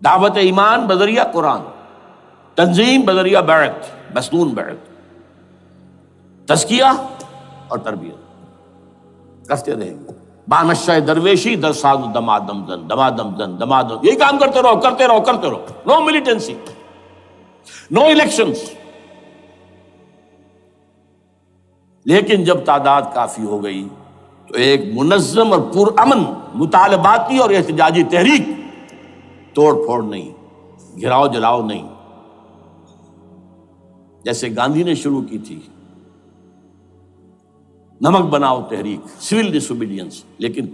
دعوت ایمان بذریعہ قرآن، تنظیم بذریعہ بیعت، مسنون بیعت، تزکیہ اور تربیت کرتے رہیں گے۔ بانشہ درویشی در ساز دمادم زن دمادم زن دمادم، یہی کام کرتے رہو کرتے رہو کرتے رہو، نو ملیٹنسی، نو الیکشنز۔ لیکن جب تعداد کافی ہو گئی تو ایک منظم اور پرامن مطالباتی اور احتجاجی تحریک، توڑ پھوڑ نہیں، گھراؤ جلاؤ نہیں، جیسے گاندھی نے شروع کی تھی، نمک بناؤ تحریک، سول ڈس اوبیڈینس، لیکن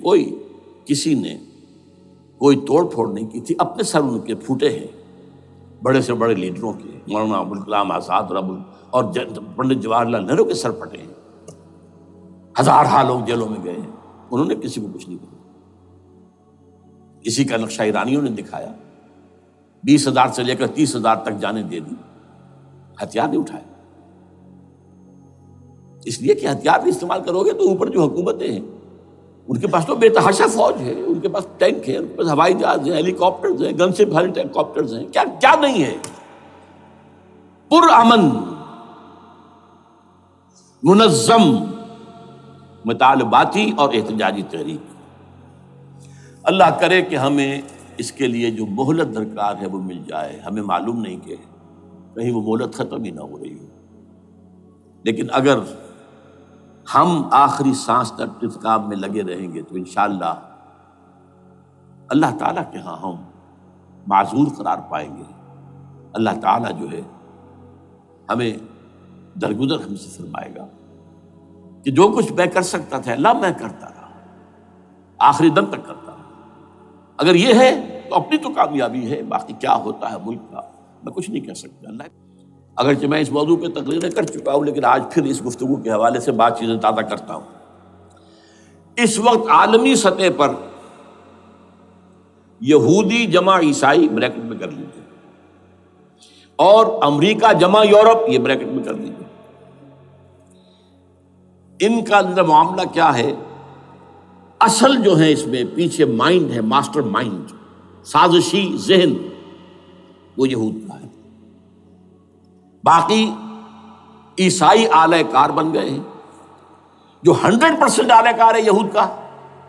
کسی نے کوئی توڑ پھوڑ نہیں کی تھی۔ اپنے سر ان کے پھوٹے ہیں بڑے سے بڑے لیڈروں کے، مولانا ابوالکلام آزاد اور پنڈت جواہر لال نہرو کے سر پھٹے ہیں، ہزارہ لوگ جیلوں میں گئے ہیں، انہوں نے کسی کو کچھ نہیں کہا۔ اسی کا نقشہ ایرانیوں نے دکھایا، 20,000 سے لے کر 30,000 تک جانیں دے دی، ہتھیار نہیں اٹھائے، اس لیے کہ ہتھیار بھی استعمال کرو گے تو اوپر جو حکومتیں ہیں ان کے پاس تو بے تحاشا فوج ہے، ان کے پاس ٹینک ہے، ان کے پاس ہوائی جہاز ہیں، ہیلی کاپٹرز ہیں، گن شپ ہیلی کاپٹرز ہیں، کیا کیا نہیں ہے۔ پرامن منظم مطالباتی اور احتجاجی تحریک۔ اللہ کرے کہ ہمیں اس کے لیے جو مہلت درکار ہے وہ مل جائے۔ ہمیں معلوم نہیں کہ کہیں وہ مہلت ختم ہی نہ ہو رہی ہو، لیکن اگر ہم آخری سانس تک اس کام میں لگے رہیں گے تو انشاءاللہ اللہ تعالیٰ کے ہاں ہم معذور قرار پائیں گے۔ اللہ تعالیٰ جو ہے ہمیں درگزر ہم سے فرمائے گا کہ جو کچھ میں کر سکتا تھا اللہ میں کرتا رہا، آخری دم تک کرتا رہا۔ اگر یہ ہے تو اپنی تو کامیابی ہے، باقی کیا ہوتا ہے ملک کا میں کچھ نہیں کہہ سکتا۔ اللہ اگرچہ میں اس موضوع پہ تقریریں کر چکا ہوں، لیکن آج پھر اس گفتگو کے حوالے سے بات چیزیں تازہ کرتا ہوں۔ اس وقت عالمی سطح پر یہودی جمع عیسائی بریکٹ میں کر لیجیے، اور امریکہ جمع یورپ یہ بریکٹ میں کر لیجیے، ان کا اندر معاملہ کیا ہے؟ اصل جو ہے اس میں پیچھے مائنڈ ہے، ماسٹر مائنڈ، سازشی ذہن، وہ یہود کا ہے۔ باقی عیسائی اعلی کار بن گئے ہیں۔ جو 100% اعلی کار ہے یہود کا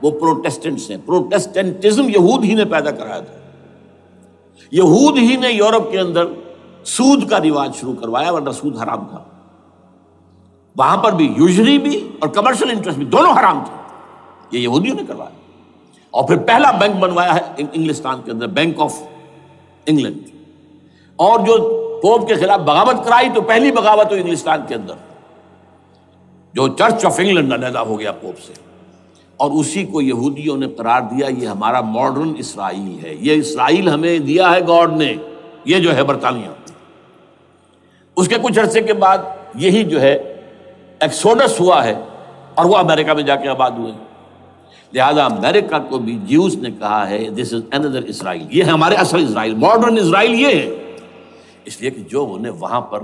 وہ پروٹیسٹنٹس ہیں۔ پروٹیسٹنٹزم یہود ہی نے پیدا کرایا تھا، یہود ہی نے یورپ کے اندر سود کا رواج شروع کروایا، ورنہ سود حرام تھا وہاں پر بھی، یوزری بھی اور کمرشل انٹرسٹ بھی، دونوں حرام تھے، یہ یہودیوں نے کروایا۔ اور پھر پہلا بینک بنوایا ہے انگلستان کے اندر، بینک آف انگلینڈ، اور جو پوپ کے خلاف بغاوت کرائی تو پہلی بغاوت ہوئی انگلستان کے اندر، جو چرچ آف انگلینڈ علیحدہ ہو گیا پوپ سے، اور اسی کو یہودیوں نے قرار دیا یہ ہمارا ماڈرن اسرائیل ہے، یہ اسرائیل ہمیں دیا ہے گاڈ نے، یہ جو ہے برطانیہ۔ اس کے کچھ عرصے کے بعد یہی جو ہے ایکسوڈس ہوا ہے اور وہ امریکہ میں جا کے آباد ہوئے، لہذا امریکہ کو بھی جیوز نے کہا ہے دس از اندر اسرائیل، یہ ہے ہمارے اصل اسرائیل، ماڈرن اسرائیل یہ ہے۔ اس لیے کہ جو انہیں وہاں پر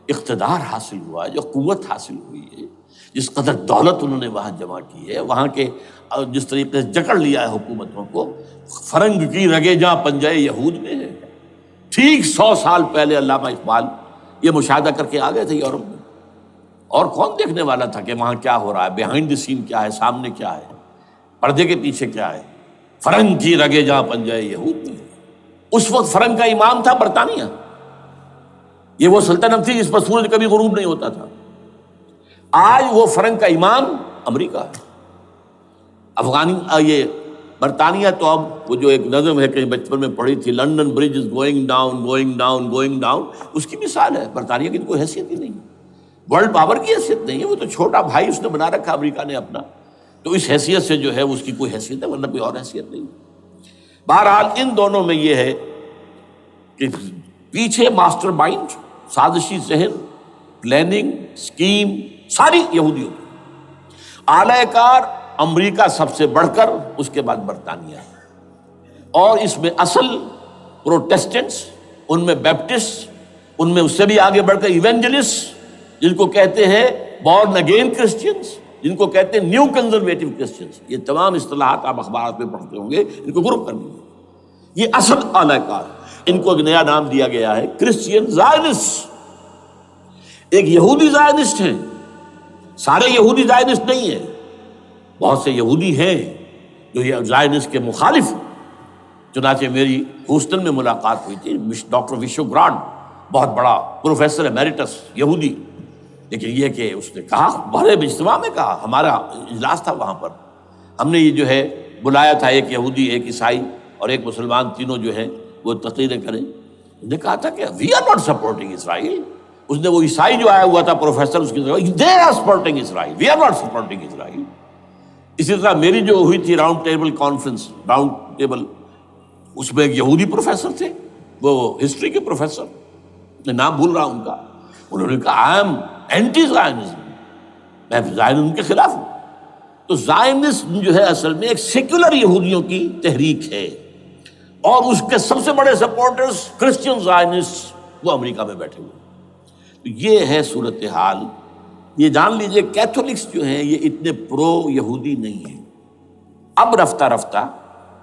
اقتدار حاصل ہوا ہے، جو قوت حاصل ہوئی ہے، جس قدر دولت انہوں نے وہاں جمع کی ہے، وہاں کے جس طریقے سے جکڑ لیا ہے حکومتوں کو، فرنگ کی رگے جہاں پنجے یہود میں ہے۔ ٹھیک 100 سال پہلے علامہ اقبال یہ مشاہدہ کر کے آ گئے تھے یورپ میں، اور کون دیکھنے والا تھا کہ وہاں کیا ہو رہا ہے، بیہائنڈ دی سین کیا ہے، سامنے کیا ہے، پردے کے پیچھے کیا ہے۔ فرنگ کی رگے جہاں پنجے یہود میں۔ اس وقت فرنگ کا امام تھا برطانیہ، یہ وہ سلطنت تھی جس پر سورج کبھی غروب نہیں ہوتا تھا۔ آج وہ فرنگ کا امام امریکہ ہے۔ یہ برطانیہ تو اب وہ جو ایک نظم ہے کہیں بچپن میں پڑھی تھی، London bridge is going down going down going down, اس کی مثال ہے۔ برطانیہ کی تو کوئی حیثیت ہی نہیں، ورلڈ پاور کی حیثیت نہیں ہے، وہ تو چھوٹا بھائی اس نے بنا رکھا امریکہ نے اپنا، تو اس حیثیت سے جو ہے اس کی کوئی حیثیت ہے، ورنہ کوئی اور حیثیت نہیں۔ بہرحال ان دونوں میں یہ ہے کہ پیچھے ماسٹر مائنڈ، سازشی ذہن، پلاننگ، سکیم ساری یہودیوں کی، اعلی کار امریکہ سب سے بڑھ کر، اس کے بعد برطانیہ، اور اس میں اصل پروٹیسٹنٹس، ان میں بیپٹسٹ، ان میں اس سے بھی آگے بڑھ کر ایونجلسٹ، جن کو کہتے ہیں بورن اگین کرسچنس، جن کو کہتے ہیں نیو کنزرویٹو کرسچنس، یہ تمام اصطلاحات آپ اخبارات میں پڑھتے ہوں گے، ان کو گروپ کر لیجیے۔ یہ اصل اعلی کار. ان کو ایک نیا نام دیا گیا ہے کرسچین زائنسٹ. ایک یہودی زائنسٹ ہیں، سارے یہودی زائنسٹ نہیں ہیں، بہت سے یہودی ہیں جو یہ زائنسٹ کے مخالف. چنانچہ میری ہوسٹن میں ملاقات ہوئی تھی ڈاکٹر وشو گرانٹ، بہت بڑا پروفیسر ایمیریٹس یہودی. لیکن یہ کہ اس نے کہا، بڑے اجتماع میں کہا، ہمارا اجلاس تھا وہاں پر، ہم نے یہ جو ہے بلایا تھا ایک یہودی، ایک عیسائی اور ایک مسلمان، تینوں جو ہے وہ تقریریں کریں. انہوں نے کہا تھا کہ وی آر ناٹ سپورٹنگ اسرائیل. اس نے وہ عیسائی جو آیا ہوا تھا پروفیسر، اس کی طرف they are supporting Israel, we are not supporting Israel. اسی طرح میری جو ہوئی تھی round table conference, round table, اس میں ایک یہودی پروفیسر تھے، وہ ہسٹری کے پروفیسر، میں نام بھول رہا ہوں ان کا. انہوں نے کہا آئی ایم اینٹی زائنزم، میں زائنزم کے خلاف ہوں. تو زائنزم جو ہے اصل میں ایک سیکولر یہودیوں کی تحریک ہے، اور اس کے سب سے بڑے سپورٹرز کرسچین زائنسٹ وہ امریکہ میں بیٹھے ہوئے. تو یہ ہے صورتحال. یہ جان لیجئے کیتھولکس جو ہیں یہ اتنے پرو یہودی نہیں ہیں. اب رفتہ رفتہ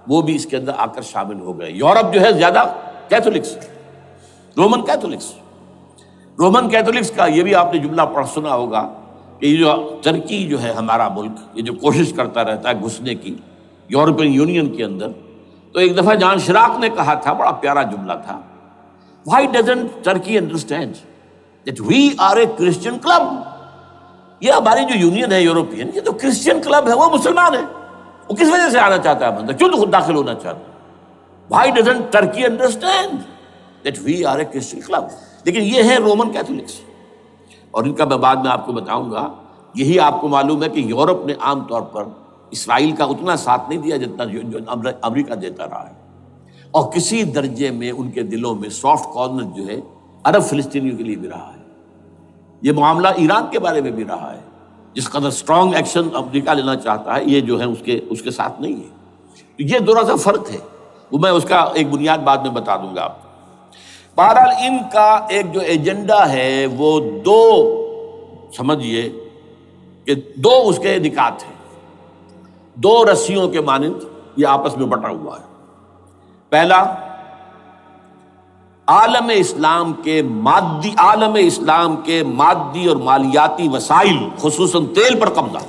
وہ بھی اس کے اندر آ کر شامل ہو گئے. یورپ جو ہے زیادہ Catholics, Roman Catholics. Roman Catholics کا یہ بھی آپ نے جملہ پڑھ سنا ہوگا کہ یہ جو ترکی جو ہے ہمارا ملک، یہ جو کوشش کرتا رہتا ہے گھسنے کی یورپین یونین کے اندر. تو ایک دفعہ جان شراق نے کہا تھا، بڑا پیارا جملہ تھا، Why doesn't Turkey understand that we are a Christian club؟ یہ ہماری جو یونین ہے یورپین، یہ تو کرسچین کلب ہے، وہ مسلمان ہے، وہ کس وجہ سے آنا چاہتا ہے بندہ، کیوں تو خود داخل ہونا چاہتا ہے؟ Why doesn't Turkey understand that we are a Christian club؟ لیکن یہ ہے رومن کیتھولکس، اور ان کا میں بعد میں آپ کو بتاؤں گا. یہی آپ کو معلوم ہے کہ یورپ نے عام طور پر اسرائیل کا اتنا ساتھ نہیں دیا جتنا جو امریکہ دیتا رہا ہے، اور کسی درجے میں ان کے دلوں میں سافٹ کارنر جو ہے عرب فلسطینیوں کے لیے بھی رہا ہے. یہ معاملہ ایران کے بارے میں بھی رہا ہے، جس قدر اسٹرانگ ایکشن امریکہ لینا چاہتا ہے یہ جو ہے اس کے ساتھ نہیں ہے. یہ تھوڑا سا فرق ہے، وہ میں اس کا ایک بنیاد بعد میں بتا دوں گا آپ کو. بہرحال ان کا ایک جو ایجنڈا ہے وہ دو، سمجھیے کہ دو اس کے نکات ہیں، دو رسیوں کے مانند یہ آپس میں بٹا ہوا ہے. پہلا، عالم اسلام کے مادی اور مالیاتی وسائل خصوصاً تیل پر قبضہ.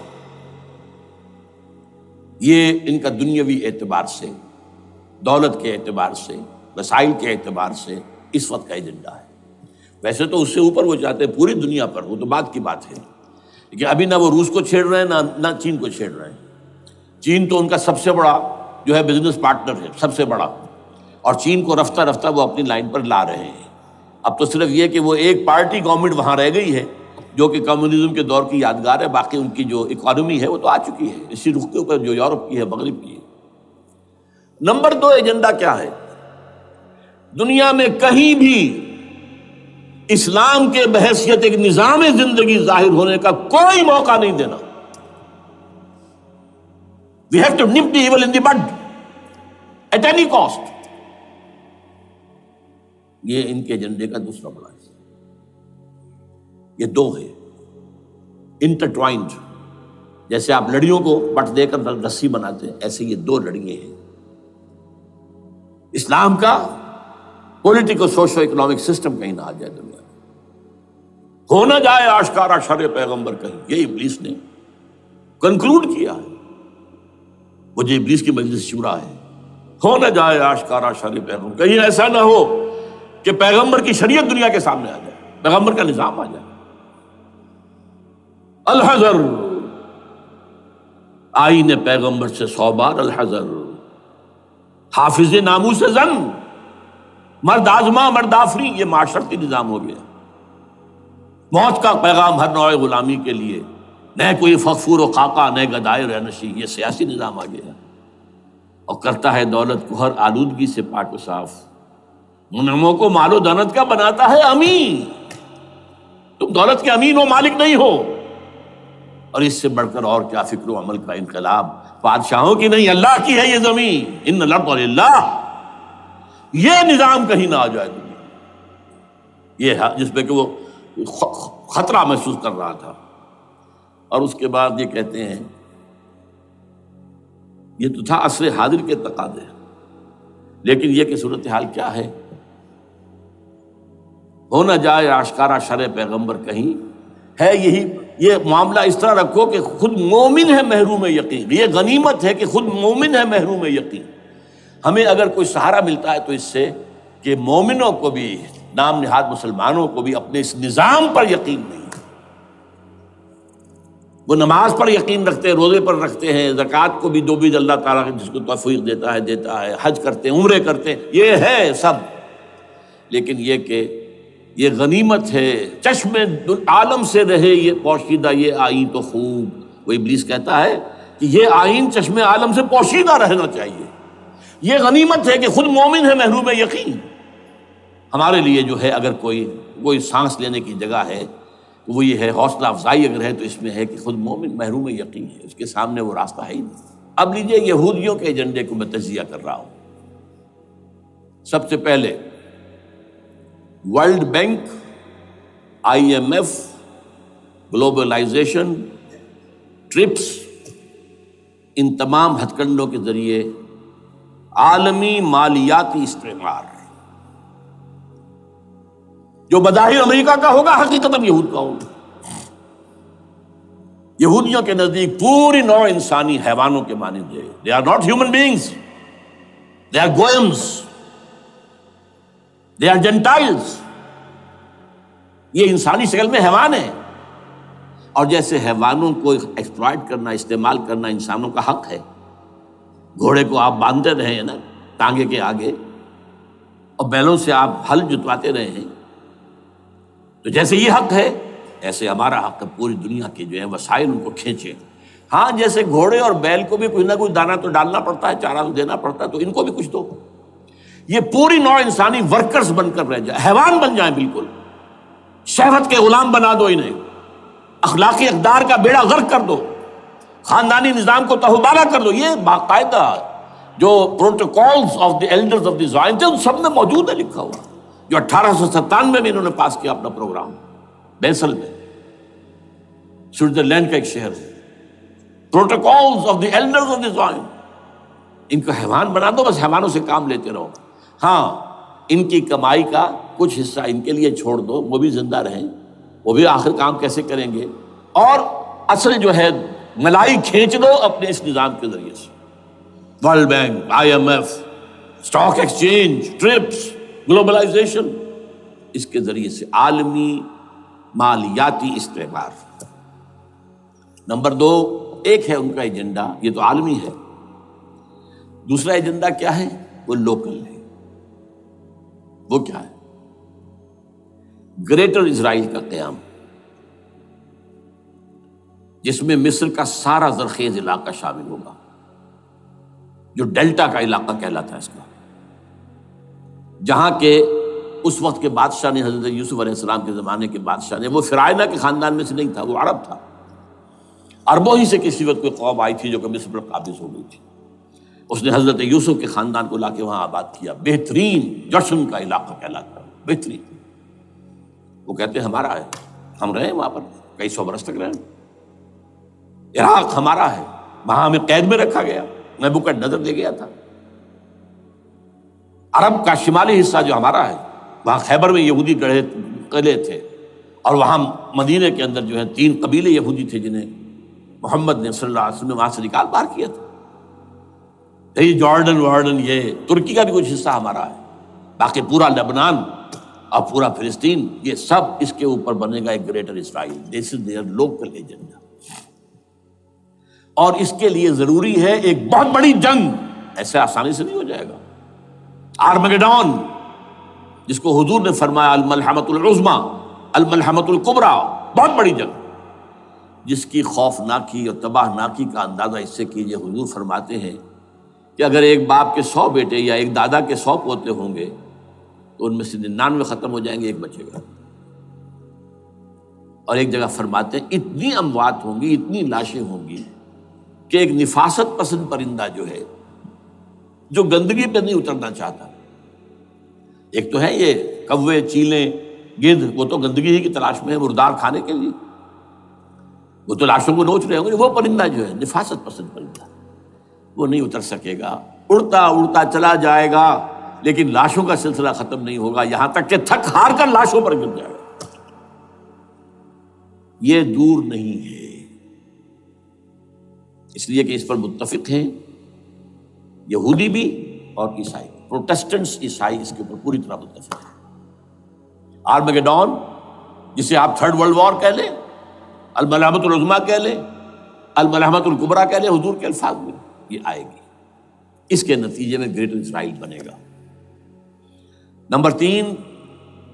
یہ ان کا دنیاوی اعتبار سے، دولت کے اعتبار سے، وسائل کے اعتبار سے اس وقت کا ایجنڈا ہے. ویسے تو اس سے اوپر وہ چاہتے ہیں پوری دنیا پر، وہ تو بات کی بات ہے، لیکن ابھی نہ وہ روس کو چھیڑ رہے ہیں نہ چین کو چھیڑ رہے ہیں. چین تو ان کا سب سے بڑا جو ہے بزنس پارٹنر ہے، سب سے بڑا، اور چین کو رفتہ رفتہ وہ اپنی لائن پر لا رہے ہیں. اب تو صرف یہ کہ وہ ایک پارٹی گورنمنٹ وہاں رہ گئی ہے جو کہ کمیونزم کے دور کی یادگار ہے، باقی ان کی جو اکانومی ہے وہ تو آ چکی ہے اسی رخ کے اوپر جو یورپ کی ہے، مغرب کی ہے. نمبر دو ایجنڈا کیا ہے؟ دنیا میں کہیں بھی اسلام کے بحیثیت ایک نظام زندگی ظاہر ہونے کا کوئی موقع نہیں دینا. We have to nip the evil in the bud at any cost. یہ ان کے ایجنڈے کا دوسرا بڑا حصہ. یہ دو ہے انٹرٹوائنڈ، جیسے آپ لڑیوں کو بٹ دے کر رسی بناتے ہیں، ایسے یہ دو لڑیے ہیں. اسلام کا پولیٹیکل سوشو اکنامک سسٹم کہیں نہ آ جائے دنیا میں، ہو نہ جائے آشکارا شر پیغمبر کہیں. یہ ابلیس نے کنکلوڈ کیا ہے، وہ جو ابلیس کی مجلس شورا ہے، ہو نہ جائے آشکارا شر پیغمبر، کہیں ایسا نہ ہو کہ پیغمبر کی شریعت دنیا کے سامنے آ جائے، پیغمبر کا نظام آ جائے. الحذر، آئین پیغمبر سے 100 بار الحذر. حافظ ناموس زن، مرد آزما مرد آفری، یہ معاشرتی نظام ہو گیا. موت کا پیغام ہر نوع غلامی کے لیے، نہ کوئی فخفور و خاکہ، نہ گدائے رہنشی، یہ سیاسی نظام آ گیا. اور کرتا ہے دولت کو ہر آلودگی سے پاک و صاف، منعموں کو مال و دولت کا بناتا ہے امین. تم دولت کے امین و مالک نہیں ہو. اور اس سے بڑھ کر اور کیا فکر و عمل کا انقلاب، بادشاہوں کی نہیں اللہ کی ہے یہ زمین، ان الارض للہ. یہ نظام کہیں نہ آ جائے دنیا، یہ جس پہ کہ وہ خطرہ محسوس کر رہا تھا. اور اس کے بعد یہ کہتے ہیں، یہ تو تھا عصر حاضر کے تقاضے، لیکن یہ کہ صورتحال کیا ہے، ہو نہ جائے آشکارا شرع پیغمبر کہیں، ہے یہی یہ معاملہ اس طرح رکھو کہ خود مومن ہے محروم یقین، یہ غنیمت ہے کہ خود مومن ہے محروم یقین۔ ہمیں اگر کوئی سہارا ملتا ہے تو اس سے کہ مومنوں کو بھی، نام نہاد مسلمانوں کو بھی اپنے اس نظام پر یقین نہیں ہے۔ وہ نماز پر یقین رکھتے ہیں، روزے پر رکھتے ہیں، زکوٰۃ کو بھی دو بھی اللہ تعالیٰ جس کو توفیق دیتا ہے، حج کرتے ہیں، عمرے کرتے ہیں، یہ ہے سب، لیکن یہ کہ یہ غنیمت ہے، چشم عالم سے رہے یہ پوشیدہ یہ آئین تو خوب۔ وہ ابلیس کہتا ہے کہ یہ آئین چشم عالم سے پوشیدہ رہنا چاہیے، یہ غنیمت ہے کہ خود مومن ہے محروم یقین۔ ہمارے لیے جو ہے اگر کوئی سانس لینے کی جگہ ہے تو وہ یہ ہے، حوصلہ افزائی اگر ہے تو اس میں ہے کہ خود مومن محروم یقین ہے، اس کے سامنے وہ راستہ ہے ہی نہیں۔ اب لیجئے یہودیوں کے ایجنڈے کو میں تجزیہ کر رہا ہوں۔ سب سے پہلے world bank, I M F, globalisation, TRIPS, ان تمام ہتھ کنڈوں کے ذریعے عالمی مالیاتی استعمار جو بظاہر امریکہ کا ہوگا حقیقتاً یہود کا ہوگا۔ یہودیوں کے نزدیک پوری نوع انسانی حیوانوں کے مانند ہے، they are not human beings, they are goyams, they are gentiles۔ یہ انسانی شکل میں حیوان ہیں، اور جیسے حیوانوں کو ایکسپلائٹ کرنا، استعمال کرنا انسانوں کا حق ہے۔ گھوڑے کو آپ باندھتے رہے ہیں نا ٹانگے کے آگے، اور بیلوں سے آپ ہل جتواتے رہے ہیں، تو جیسے یہ حق ہے ایسے ہمارا حق ہے پوری دنیا کے جو ہے وسائل ان کو کھینچے۔ ہاں جیسے گھوڑے اور بیل کو بھی کچھ نہ کچھ دانہ تو ڈالنا پڑتا ہے، چارہ تو دینا پڑتا ہے، تو ان کو بھی کچھ دو۔ یہ پوری نوع انسانی ورکرز بن کر رہ جائے، حیوان بن جائیں، بالکل شہوت کے غلام بنا دو انہیں، اخلاقی اقدار کا بیڑا غرق کر دو، خاندانی نظام کو تہوبالا کر دو۔ یہ باقاعدہ جو protocols of the elders of the Zion تھے ان سب میں موجود ہے، لکھا ہوا، جو 1897 میں انہوں نے پاس کیا اپنا پروگرام بیسل میں، سوئٹزرلینڈ کا ایک شہر ہے۔ Protocols of the elders of the Zion, ان کو حیوان بنا دو، بس حیوانوں سے کام لیتے رہو۔ ہاں ان کی کمائی کا کچھ حصہ ان کے لیے چھوڑ دو، وہ بھی زندہ رہیں، وہ بھی آخر کام کیسے کریں گے، اور اصل جو ہے ملائی کھینچ دو اپنے اس نظام کے ذریعے سے۔ World bank, I M F, stock exchange, TRIPS, globalisation, اس کے ذریعے سے عالمی مالیاتی استعمار۔ نمبر 2، ایک ہے ان کا ایجنڈا، یہ تو عالمی ہے، دوسرا ایجنڈا کیا ہے؟ وہ لوکل ہے۔ وہ کیا ہے؟ گریٹر اسرائیل کا قیام، جس میں مصر کا سارا زرخیز علاقہ شامل ہوگا، جو ڈیلٹا کا علاقہ کہلاتا ہے اس کا، جہاں کے اس وقت کے بادشاہ نے، حضرت یوسف علیہ السلام کے زمانے کے بادشاہ نے، وہ فرعونہ کے خاندان میں سے نہیں تھا، وہ عرب تھا، عربوں ہی سے کسی وقت کوئی قوم آئی تھی جو کہ مصر پر قابض ہو گئی تھی۔ اس نے حضرت یوسف کے خاندان کو لا کے وہاں آباد کیا، بہترین جشن کا علاقہ کہلاتا ہے، بہترین۔ وہ کہتے ہیں ہمارا ہے، ہم رہے وہاں پر کئی سو برس تک رہے، عراق ہمارا ہے، وہاں ہمیں قید میں رکھا گیا، نبوکدنضر دے گیا تھا۔ عرب کا شمالی حصہ جو ہمارا ہے، وہاں خیبر میں یہودی قلعے تھے، اور وہاں مدینے کے اندر جو ہے 3 قبیلے یہودی تھے جنہیں محمد نے صلی اللہ علیہ وسلم وہاں سے نکال باہر کیا تھا۔ یہ جارڈن یہ ترکی کا بھی کچھ حصہ ہمارا ہے، باقی پورا لبنان اور پورا فلسطین، یہ سب اس کے اوپر بنے گا ایک greater Israel. This is there local agenda, اور اس کے لیے ضروری ہے ایک بہت بڑی جنگ، ایسے آسانی سے نہیں ہو جائے گا۔ آرمگیڈون، جس کو حضور نے فرمایا الملحمۃ العظمیٰ، الملحمۃ الکبریٰ، بہت بڑی جنگ، جس کی خوفناکی اور تباہ ناکی کا اندازہ اس سے کیجیے۔ حضور فرماتے ہیں کہ اگر ایک باپ کے 100 بیٹے یا ایک دادا کے 100 پوتے ہوں گے تو ان میں سے 99 ختم ہو جائیں گے، ایک بچے گا۔ اور ایک جگہ فرماتے ہیں اتنی اموات ہوں گی، اتنی لاشیں ہوں گی کہ ایک نفاست پسند پرندہ جو ہے، جو گندگی پہ نہیں اترنا چاہتا، ایک تو ہے یہ کوے، چیلیں، گدھ، وہ تو گندگی ہی کی تلاش میں ہے مردار کھانے کے لیے، وہ تو لاشوں کو نوچ رہے ہوں گے۔ وہ پرندہ جو ہے نفاست پسند پرندہ، وہ نہیں اتر سکے گا، اڑتا اڑتا چلا جائے گا، لیکن لاشوں کا سلسلہ ختم نہیں ہوگا یہاں تک کہ تھک ہار کر لاشوں پر گر جائے گا۔ یہ دور نہیں ہے، اس لیے کہ اس پر متفق ہیں یہودی بھی اور عیسائی، پروٹسٹنٹس عیسائی اس کے اوپر پوری طرح متفق ہیں۔ آرمیگیڈون جسے آپ تھرڈ ورلڈ وار کہہ لیں، الملحمۃ العظمیٰ کہہ لیں، الملحمۃ الکبریٰ کہہ لیں، حضور کے الفاظ میں یہ آئے گی۔ اس کے نتیجے میں گریٹر اسرائیل بنے گا۔ نمبر 3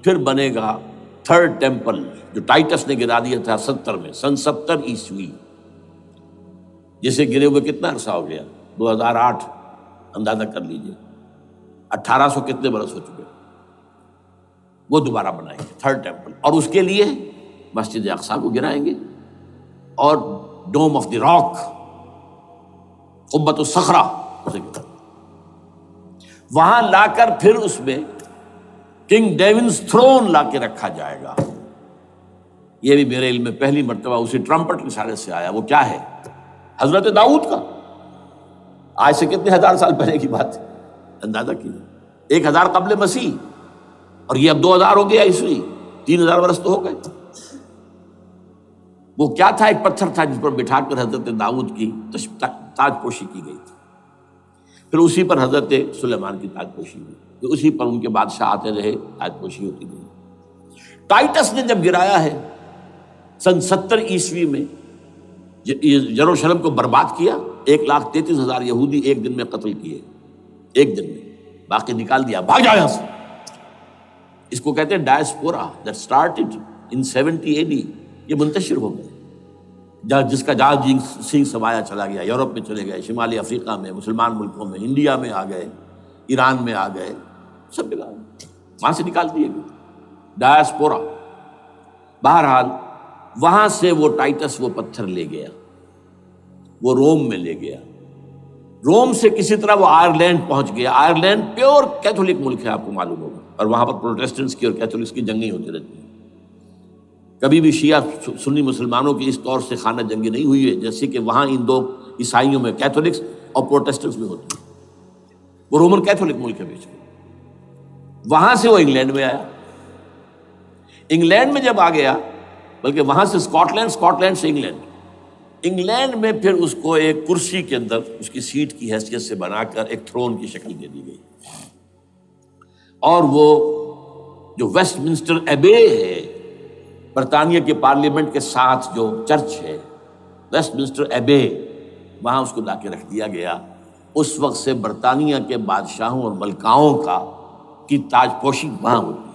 پھر بنے گا تھرڈ ٹیمپل، جو ٹائٹس نے گرا دیا تھا 70 میں، سن 70 عیسوی، جسے گرے ہوئے کتنا عرصہ ہو گیا؟ 2008، اندازہ کر لیجئے 1800 کتنے برس ہو چکے۔ وہ دوبارہ بنائیں گے تھرڈ ٹیمپل، اور اس کے لیے مسجد اقصیٰ کو گرائیں گے اور ڈوم آف دی راک، قبۃ الصخرہ، اسے گرائیں گے۔ وہاں لا کر پھر اس میں کنگ ڈیونز تھرون لا کے رکھا جائے گا۔ یہ بھی میرے علم میں پہلی مرتبہ اسی ٹرمپٹ کے اشارے سے آیا۔ وہ کیا ہے؟ حضرت داؤد کا، آج سے کتنے ہزار سال پہلے کی بات ہے، اندازہ کیجیے، 1000 قبل مسیح، اور یہ اب 2000 ہو گیا عیسوی، 3000 برس تو ہو گئے۔ وہ کیا تھا؟ ایک پتھر تھا جس پر بٹھا کر حضرت داؤد کی تاج پوشی کی گئی تھی، پھر اسی پر حضرت سلیمان کی تاج پوشی ہوئی، پھر اسی پر ان کے بادشاہ آتے رہے، تاج پوشی ہوتی گئی۔ ٹائٹس نے جب گرایا ہے سن 70 عیسوی میں، یروشلم کو برباد کیا، 1,33,000 یہودی ایک دن میں قتل کیے، ایک دن میں، باقی نکال دیا، بھاگ جاؤ یہاں سے۔ اس کو کہتے ہیں diaspora, that started in 70 AD، یہ منتشر ہو گئے، جس کا جہاز سنگھ سمایا چلا گیا، یورپ میں چلے گئے، شمالی افریقہ میں، مسلمان ملکوں میں، انڈیا میں آ گئے، ایران میں آ گئے، سب جگہ وہاں سے نکال دیے گئے، ڈائسپورا۔ بہرحال وہاں سے وہ ٹائٹس وہ پتھر لے گیا، وہ روم میں لے گیا، روم سے کسی طرح وہ آئرلینڈ پہنچ گیا۔ آئرلینڈ پیور کیتھولک ملک ہے، آپ کو معلوم ہوگا، اور وہاں پر پروٹیسٹنٹس کی اور کیتھولکس کی جنگیں ہوتی رہتی ہیں۔ کبھی بھی شیعہ سنی مسلمانوں کی اس طور سے خانہ جنگی نہیں ہوئی ہے جیسے کہ وہاں ان دو عیسائیوں میں، کیتھولکس اور پروٹیسٹنٹس میں ہوتی ہے۔ وہ رومن کیتھولک ملک ہے بیچ میں۔ وہاں سے وہ انگلینڈ میں آیا، انگلینڈ میں جب آ گیا، بلکہ وہاں سے اسکاٹ لینڈ سے انگلینڈ میں پھر اس کو ایک کرسی کے اندر اس کی سیٹ کی حیثیت سے بنا کر ایک تھرون کی شکل دے دی گئی، اور وہ جو ویسٹ منسٹر ایبے ہے، برطانیہ کے پارلیمنٹ کے ساتھ جو چرچ ہے، ویسٹ منسٹر ایبے، وہاں اس کو لا کے رکھ دیا گیا۔ اس وقت سے برطانیہ کے بادشاہوں اور ملکاؤں کی تاج پوشی وہاں ہوتی ہے۔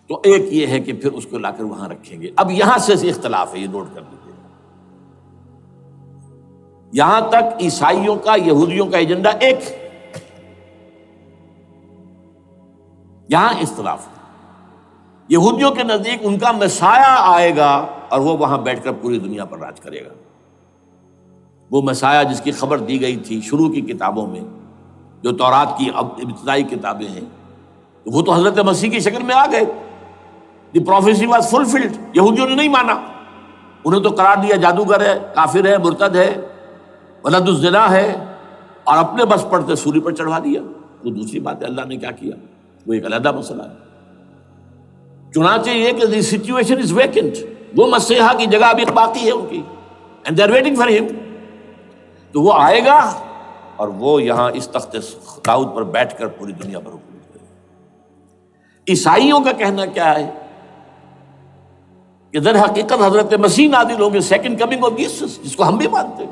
تو ایک یہ ہے کہ پھر اس کو لا کر وہاں رکھیں گے۔ اب یہاں سے اختلاف ہے، یہ نوٹ کر لیجیے۔ یہاں تک عیسائیوں کا، یہودیوں کا ایجنڈا ایک، یہاں اختلاف ہے۔ یہودیوں کے نزدیک ان کا مسیح آئے گا اور وہ وہاں بیٹھ کر پوری دنیا پر راج کرے گا۔ وہ مسیح جس کی خبر دی گئی تھی شروع کی کتابوں میں، جو تورات کی ابتدائی کتابیں ہیں، وہ تو حضرت مسیح کی شکل میں آ گئے۔ دی پروفیسی واز فلفلڈ۔ یہودیوں نے نہیں مانا، انہیں تو قرار دیا جادوگر ہے، کافر ہے، مرتد ہے، ولد الزنا ہے، اور اپنے بس پڑتے سولی پر چڑھا دیا۔ وہ دوسری بات ہے، اللہ نے کیا کیا وہ ایک علیحدہ مسئلہ ہے۔ چنانچہ یہ کہ دی سچویشن از ویکنٹ، وہ مسیحا کی جگہ ابھی باقی ہے ان کی، and they are waiting for ہم۔ تو وہ آئے گا اور وہ یہاں اس تخت داؤد پر بیٹھ کر پوری دنیا پر حکومت کرے گا۔ عیسائیوں کا کہنا کیا ہے کہ در حقیقت حضرت مسیح نازل ہوں گے، سیکنڈ کمنگ آف جیسس، جس کو ہم بھی مانتے ہیں،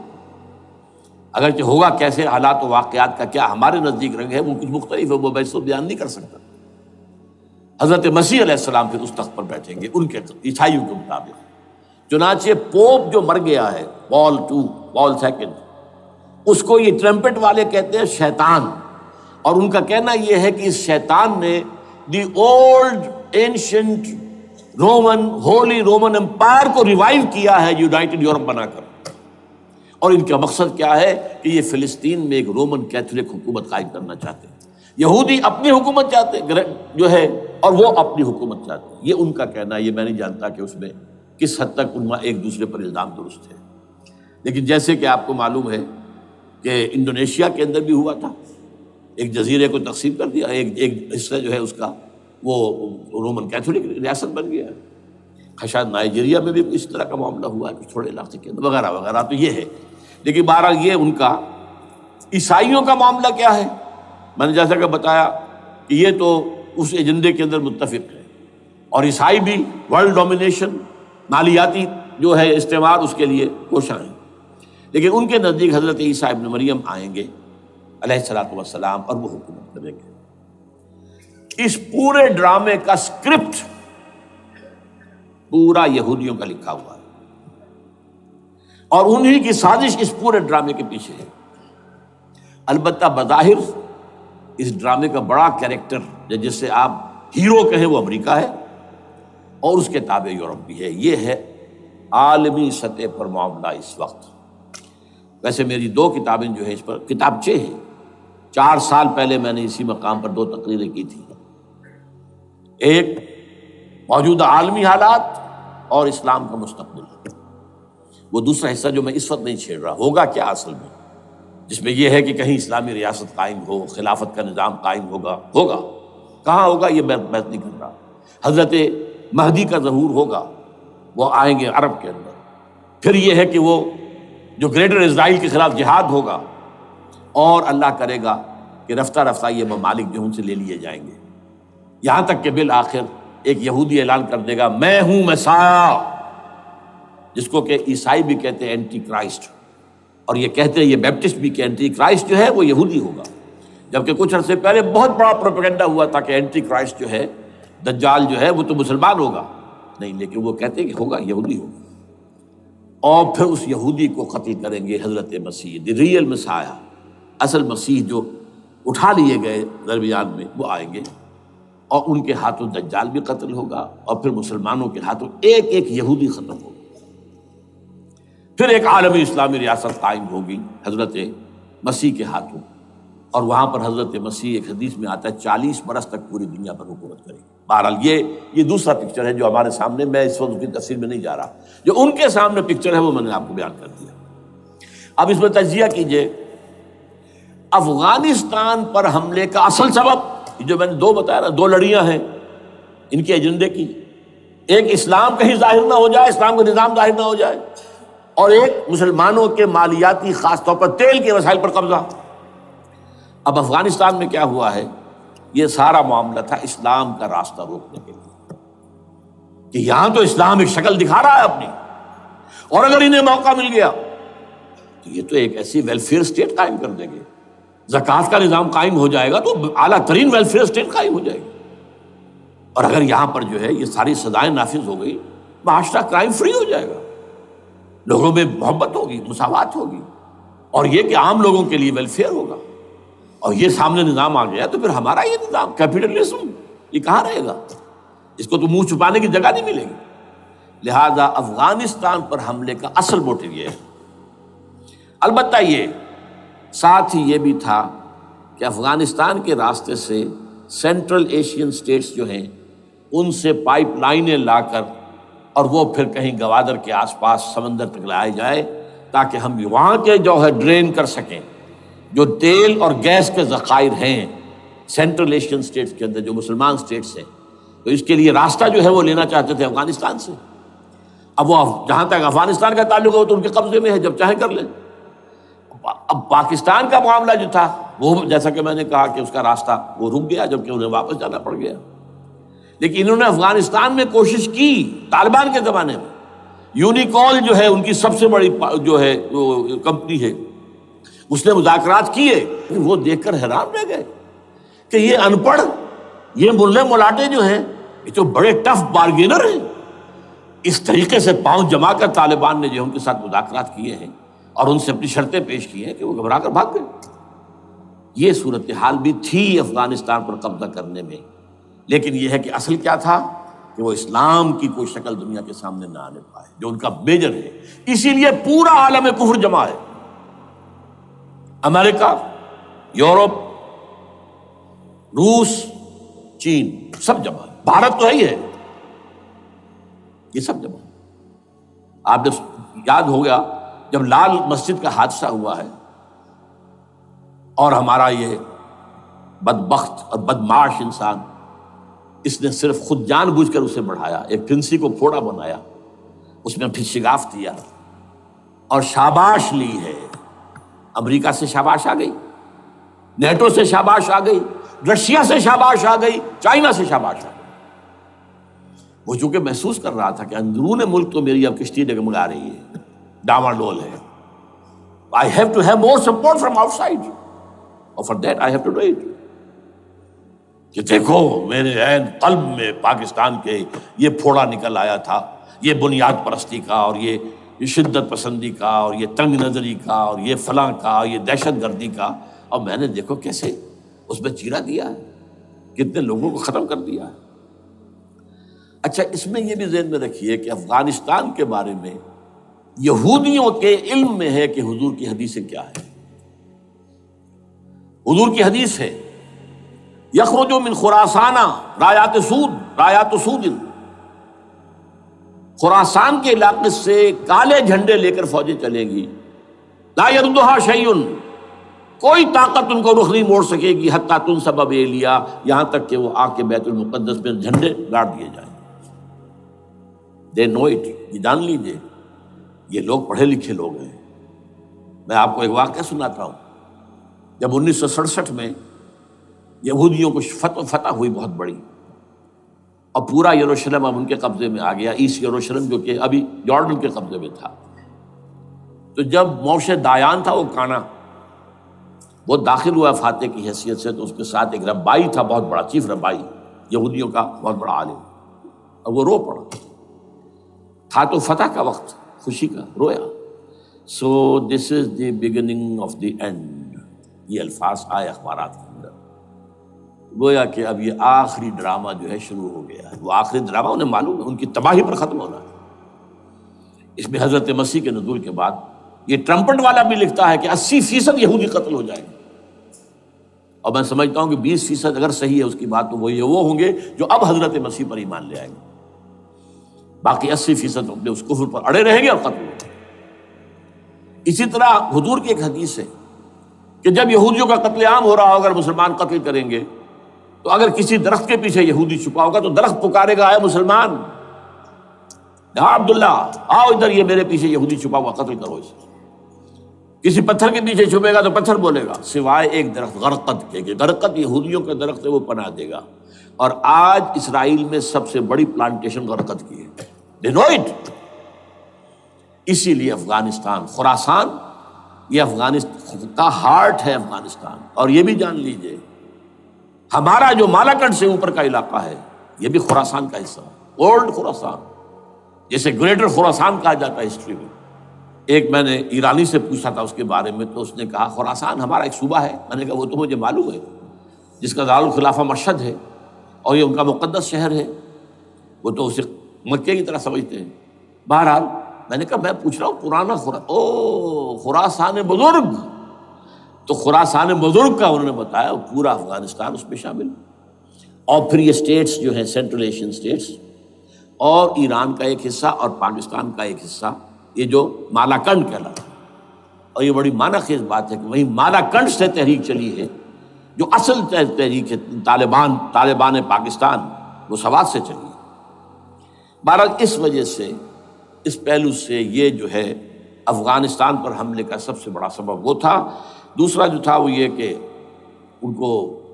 اگرچہ ہوگا کیسے، حالات و واقعات کا کیا ہمارے نزدیک رنگ ہے وہ کچھ مختلف ہے، وہ میں اس کو بیان نہیں کر سکتا۔ حضرت مسیح علیہ السلام پھر اس تخت پر بیٹھیں گے ان کے عیسائیوں کے مطابق۔ چنانچہ پوپ جو مر گیا ہے، پال سیکنڈ، اس کو یہ ٹرمپٹ والے کہتے ہیں شیطان، اور ان کا کہنا یہ ہے کہ اس شیطان نے the old ancient holy Roman empire کو ریوائیو کیا ہے، یونائٹڈ یورپ بنا کر۔ اور ان کا مقصد کیا ہے کہ یہ فلسطین میں ایک رومن کیتھولک حکومت قائم کرنا چاہتے ہیں۔ یہودی اپنی حکومت چاہتے جو ہے، اور وہ اپنی حکومت چاہتے ہیں۔ یہ ان کا کہنا ہے، یہ میں نہیں جانتا کہ اس میں کس حد تک ان ایک دوسرے پر الزام درست ہے۔ لیکن جیسے کہ آپ کو معلوم ہے کہ انڈونیشیا کے اندر بھی ہوا تھا، ایک جزیرے کو تقسیم کر دیا، ایک حصہ جو ہے اس کا وہ رومن کیتھولک ریاست بن گیا. شاید نائجیریا میں بھی اس طرح کا معاملہ ہوا ہے کچھ تھوڑے علاقے کے اندر وغیرہ وغیرہ. تو یہ ہے، لیکن بہرحال یہ ان کا. عیسائیوں کا معاملہ کیا ہے؟ میں نے جیسا کہ بتایا کہ یہ تو اس ایجنڈے کے اندر متفق ہے، اور عیسائی بھی ورلڈ ڈومینیشن، مالیاتی جو ہے استعمار، اس کے لیے کوشاں ہیں. لیکن ان کے نزدیک حضرت عیسیٰ ابن مریم آئیں گے علیہ الصلوۃ والسلام، اور وہ حکومت کریں گے. اس پورے ڈرامے کا اسکرپٹ پورا یہودیوں کا لکھا ہوا ہے، اور انہی کی سازش اس پورے ڈرامے کے پیچھے ہے. البتہ بظاہر اس ڈرامے کا بڑا کیریکٹر جس سے آپ ہیرو کہیں وہ امریکہ ہے، اور اس کے تابع یورپ بھی ہے. یہ ہے عالمی سطح پر معاملہ اس وقت. ویسے میری 2 کتابیں جو ہے اس پر کتابچے ہیں. 4 سال پہلے میں نے اسی مقام پر 2 تقریریں کی تھی. ایک موجودہ عالمی حالات اور اسلام کا مستقبل، وہ دوسرا حصہ جو میں اس وقت نہیں چھیڑ رہا. ہوگا کیا اصل میں، جس میں یہ ہے کہ کہیں اسلامی ریاست قائم ہو، خلافت کا نظام قائم ہوگا کہاں ہوگا یہ میں بحث نہیں کر رہا. حضرت مہدی کا ظہور ہوگا، وہ آئیں گے عرب کے اندر. پھر یہ ہے کہ وہ جو گریٹر اسرائیل کے خلاف جہاد ہوگا، اور اللہ کرے گا کہ رفتہ رفتہ یہ ممالک جو ان سے لے لیے جائیں گے، یہاں تک کہ بالآخر ایک یہودی اعلان کر دے گا میں ہوں مسیح، جس کو کہ عیسائی بھی کہتے ہیں اینٹی کرائسٹ، اور یہ کہتے ہیں یہ بیپٹسٹ بھی کہ اینٹی کرائسٹ جو ہے وہ یہودی ہوگا. جبکہ کچھ عرصے پہلے بہت بڑا پروپیگنڈا ہوا تھا کہ اینٹی کرائسٹ جو ہے، دجال جو ہے، وہ تو مسلمان ہوگا. نہیں، لیکن وہ کہتے ہیں کہ ہوگا، یہودی ہوگا. اور پھر اس یہودی کو قتل کریں گے حضرت مسیح، دی ریئل مسیح، اصل مسیح جو اٹھا لیے گئے درمیان میں، وہ آئیں گے، اور ان کے ہاتھوں دجال بھی قتل ہوگا، اور پھر مسلمانوں کے ہاتھوں ایک ایک یہودی ختم ہوگا. پھر ایک عالمی اسلامی ریاست قائم ہوگی حضرت مسیح کے ہاتھوں، اور وہاں پر حضرت مسیح، ایک حدیث میں آتا ہے 40 برس تک پوری دنیا پر حکومت کرے گی. بہرحال یہ دوسرا پکچر ہے جو ہمارے سامنے، میں اس وقت کی تفصیل میں نہیں جا رہا. جو ان کے سامنے پکچر ہے وہ میں نے آپ کو بیان کر دیا. اب اس میں تجزیہ کیجئے افغانستان پر حملے کا اصل سبب، جو میں نے 2 بتایا نا، 2 لڑیاں ہیں ان کے ایجنڈے کی. ایک اسلام کہیں ظاہر نہ ہو جائے، اسلام کا نظام ظاہر نہ ہو جائے، اور ایک مسلمانوں کے مالیاتی، خاص طور پر تیل کے وسائل پر قبضہ. اب افغانستان میں کیا ہوا ہے، یہ سارا معاملہ تھا اسلام کا راستہ روکنے کے لیے، کہ یہاں تو اسلام ایک شکل دکھا رہا ہے اپنی، اور اگر انہیں موقع مل گیا تو یہ تو ایک ایسی ویلفیئر اسٹیٹ قائم کر دیں گے. زکوٰۃ کا نظام قائم ہو جائے گا تو اعلیٰ ترین ویلفیئر اسٹیٹ قائم ہو جائے گی. اور اگر یہاں پر جو ہے یہ ساری سزائیں نافذ ہو گئی، معاشرہ کرائم فری ہو جائے گا، لوگوں میں محبت ہوگی، مساوات ہوگی، اور یہ کہ عام لوگوں کے لیے ویلفیئر ہوگا. اور یہ سامنے نظام آ گیا تو پھر ہمارا یہ نظام کیپٹلزم یہ کہاں رہے گا؟ اس کو تو منہ چھپانے کی جگہ نہیں ملے گی. لہذا افغانستان پر حملے کا اصل موٹیو یہ ہے. البتہ یہ ساتھ ہی یہ بھی تھا کہ افغانستان کے راستے سے سینٹرل ایشین سٹیٹس جو ہیں ان سے پائپ لائنیں لا کر، اور وہ پھر کہیں گوادر کے آس پاس سمندر تک لائے جائے، تاکہ ہم وہاں کے جو ہے ڈرین کر سکیں جو تیل اور گیس کے ذخائر ہیں سینٹرل ایشین سٹیٹس کے اندر، جو مسلمان سٹیٹس ہیں. تو اس کے لیے راستہ جو ہے وہ لینا چاہتے تھے افغانستان سے. اب وہ جہاں تک افغانستان کا تعلق ہو تو ان کے قبضے میں ہے، جب چاہیں کر لیں. اب پاکستان کا معاملہ جو تھا وہ، جیسا کہ میں نے کہا کہ اس کا راستہ وہ رک گیا، جبکہ انہیں واپس جانا پڑ گیا. لیکن انہوں نے افغانستان میں کوشش کی طالبان کے زمانے میں. یونیکول جو ہے ان کی سب سے بڑی جو ہے کمپنی ہے، اس نے مذاکرات کیے. وہ دیکھ کر حیران رہ گئے کہ یہ ان پڑھ، یہ ملے ملاٹے جو ہیں یہ تو بڑے ٹف بارگینر ہیں. اس طریقے سے پاؤں جما کر طالبان نے جو ان کے ساتھ مذاکرات کیے ہیں اور ان سے اپنی شرطیں پیش کی ہیں کہ وہ گھبرا کر بھاگ گئے. یہ صورتحال بھی تھی افغانستان پر قبضہ کرنے میں. لیکن یہ ہے کہ اصل کیا تھا کہ وہ اسلام کی کوئی شکل دنیا کے سامنے نہ آنے پائے، جو ان کا میجر ہے. اسی لیے پورا عالم کفر جمع ہے، امریکہ، یورپ، روس، چین، سب جمع ہے. بھارت تو ہے ہی ہے، یہ سب جمع ہے. آپ جب یاد ہو گیا جب لال مسجد کا حادثہ ہوا ہے اور ہمارا یہ بدبخت اور بدمعاش انسان، اس نے صرف خود جان بوجھ کر اسے بڑھایا، ایک پھنسی کو پھوڑا بنایا، اس میں پھر شگاف دیا اور شاباش لی ہے۔ امریکہ سے شاباش آ گئی، نیٹو سے شاباش آ گئی، رشیا سے شاباش آ گئی، چائنا سے شاباش آ گئی۔ وہ چونکہ محسوس کر رہا تھا کہ اندرون ملک تو میری اب کشتی ڈگمگا رہی ہے، ڈاواڈول ہے، I have to have more support from outside, اور for that I have to do it۔ کہ دیکھو میرے عین قلب میں پاکستان کے یہ پھوڑا نکل آیا تھا، یہ بنیاد پرستی کا اور یہ شدت پسندی کا اور یہ تنگ نظری کا اور یہ فلاں کا، یہ دہشت گردی کا، اور میں نے دیکھو کیسے اس میں چیرا دیا ہے، کتنے لوگوں کو ختم کر دیا ہے۔ اچھا، اس میں یہ بھی ذہن میں رکھیے کہ افغانستان کے بارے میں یہودیوں کے علم میں ہے کہ حضور کی حدیثیں کیا ہے۔ حضور کی حدیث ہے یخرج من خراسان رایات سود، خراسان کے علاقے سے کالے جھنڈے لے کر فوجیں چلیں گی، لا یردھا شیء، کوئی طاقت ان کو رخ نہیں موڑ سکے گی، حتی تنصب ایلیا، یہاں تک کہ وہ آ کے بیت المقدس میں جھنڈے گاڑ دیے جائیں۔ دے نو اٹ، یہ جان لیجیے، یہ لوگ پڑھے لکھے لوگ ہیں۔ میں آپ کو ایک واقعہ سناتا ہوں۔ جب 1967 میں یہودیوں کو فتح ہوئی بہت بڑی، اور پورا یروشلم اب ان کے قبضے میں آ گیا، ایسٹ یروشلم جو کہ ابھی جارڈن کے قبضے میں تھا، تو جب موشے دایان تھا وہ کانا، وہ داخل ہوا فاتح کی حیثیت سے، تو اس کے ساتھ ایک ربائی تھا بہت بڑا، چیف ربائی یہودیوں کا بہت بڑا عالم، اور وہ رو پڑا، تھا تو فتح کا وقت، خوشی کا، رویا۔ So this is the beginning of the end, یہ الفاظ آئے اخبارات کے اندر، گویا کہ اب یہ آخری ڈرامہ جو ہے شروع ہو گیا ہے۔ وہ آخری ڈرامہ انہیں معلوم ہے، ان کی تباہی پر ختم ہونا ہے۔ اس میں حضرت مسیح کے نزول کے بعد یہ ٹرمپٹ والا بھی لکھتا ہے کہ 80% یہودی قتل ہو جائیں گے، اور میں سمجھتا ہوں کہ 20% اگر صحیح ہے اس کی بات، تو وہ ہوں گے جو اب حضرت مسیح پر ایمان لے آئیں گے، باقی 80% اپنے اس کفر پر اڑے رہیں گے اور قتل ہوں گے۔ اسی طرح حضور کی ایک حدیث ہے کہ جب یہودیوں کا قتل عام ہو رہا ہوگا، اگر مسلمان قتل کریں گے، تو اگر کسی درخت کے پیچھے یہودی چھپا ہوگا تو درخت پکارے گا، اے مسلمان، یا عبداللہ آؤ ادھر، یہ میرے پیچھے یہودی چھپا ہوا، قتل کرو اسے۔ کسی پتھر کے پیچھے چھپے گا تو پتھر بولے گا، سوائے ایک درخت غرقد کے، کہ غرقد یہودیوں کے درخت ہے، وہ پناہ دے گا۔ اور آج اسرائیل میں سب سے بڑی پلانٹیشن غرقد کی ہے، they know it۔ اسی لیے افغانستان، خراسان، یہ افغانستان کا ہارٹ ہے افغانستان۔ اور یہ بھی جان لیجئے، ہمارا جو مالاکنڈ سے اوپر کا علاقہ ہے یہ بھی خراسان کا حصہ ہے، اولڈ خراسان، جیسے گریٹر خراسان کہا جاتا ہے ہسٹری میں۔ ایک میں نے ایرانی سے پوچھا تھا اس کے بارے میں، تو اس نے کہا خراسان ہمارا ایک صوبہ ہے۔ میں نے کہا وہ تو مجھے معلوم ہے، جس کا دارالخلافہ مشہد ہے اور یہ ان کا مقدس شہر ہے، وہ تو اسے مکے کی طرح سمجھتے ہیں۔ بہرحال میں نے کہا میں پوچھ رہا ہوں پرانا خراسان بزرگ، تو خراسان بزرگ کا انہوں نے بتایا پورا افغانستان اس میں شامل، اور پھر یہ سٹیٹس جو ہیں سینٹرل ایشین سٹیٹس، اور ایران کا ایک حصہ اور پاکستان کا ایک حصہ، یہ جو مالاکنڈ کہلاتا ہے۔ اور یہ بڑی معنی خیز بات ہے کہ وہیں مالاکنڈ سے تحریک چلی ہے، جو اصل تحریک ہے طالبان پاکستان، وہ سوات سے چلی ہے۔ بہرحال اس وجہ سے، اس پہلو سے یہ جو ہے افغانستان پر حملے کا سب سے بڑا سبب وہ تھا۔ دوسرا جو تھا وہ یہ کہ ان کو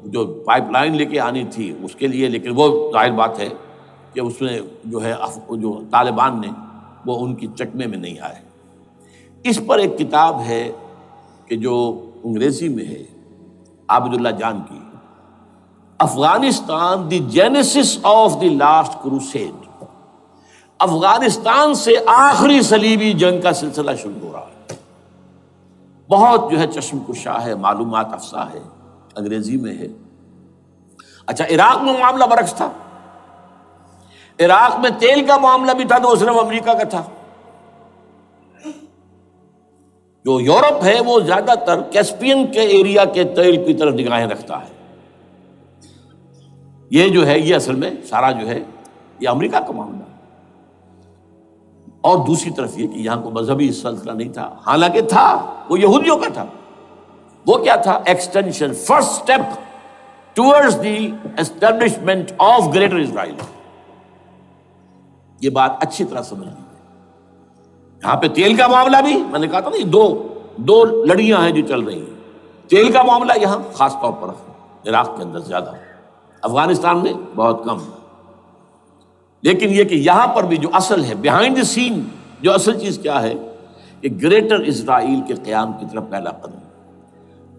جو پائپ لائن لے کے آنی تھی اس کے لیے، لیکن وہ ظاہر بات ہے کہ اس میں جو ہے جو طالبان نے وہ ان کی چکمے میں نہیں آئے۔ اس پر ایک کتاب ہے کہ جو انگریزی میں ہے عابد اللہ جان کی، Afghanistan the genesis of the last crusade, Afghanistan سے آخری صلیبی جنگ کا سلسلہ شروع ہو رہا ہے۔ بہت جو ہے چشم کشا ہے، معلومات افزا ہے، انگریزی میں ہے۔ اچھا، عراق میں معاملہ برعکس تھا۔ عراق میں تیل کا معاملہ بھی تھا تو وہ صرف امریکہ کا تھا۔ جو یورپ ہے وہ زیادہ تر کیسپین کے ایریا کے تیل کی طرف نگاہیں رکھتا ہے۔ یہ جو ہے یہ اصل میں سارا جو ہے یہ امریکہ کا معاملہ ہے۔ اور دوسری طرف یہ کہ یہاں کو مذہبی سلسلہ نہیں تھا، حالانکہ تھا، وہ یہودیوں کا تھا۔ وہ کیا تھا؟ Extension, first step towards the establishment of Greater Israel. یہ بات اچھی طرح سمجھ لیجیے. یہاں پہ تیل کا معاملہ بھی میں نے کہا تھا نا، دو لڑیاں ہیں جو چل رہی ہیں. تیل کا معاملہ یہاں خاص طور پر عراق کے اندر زیادہ، افغانستان میں بہت کم. لیکن یہ کہ یہاں پر بھی جو اصل ہے بیہائنڈ دی سین، جو اصل چیز کیا ہے کہ گریٹر اسرائیل کے قیام کی طرف پہلا قدم.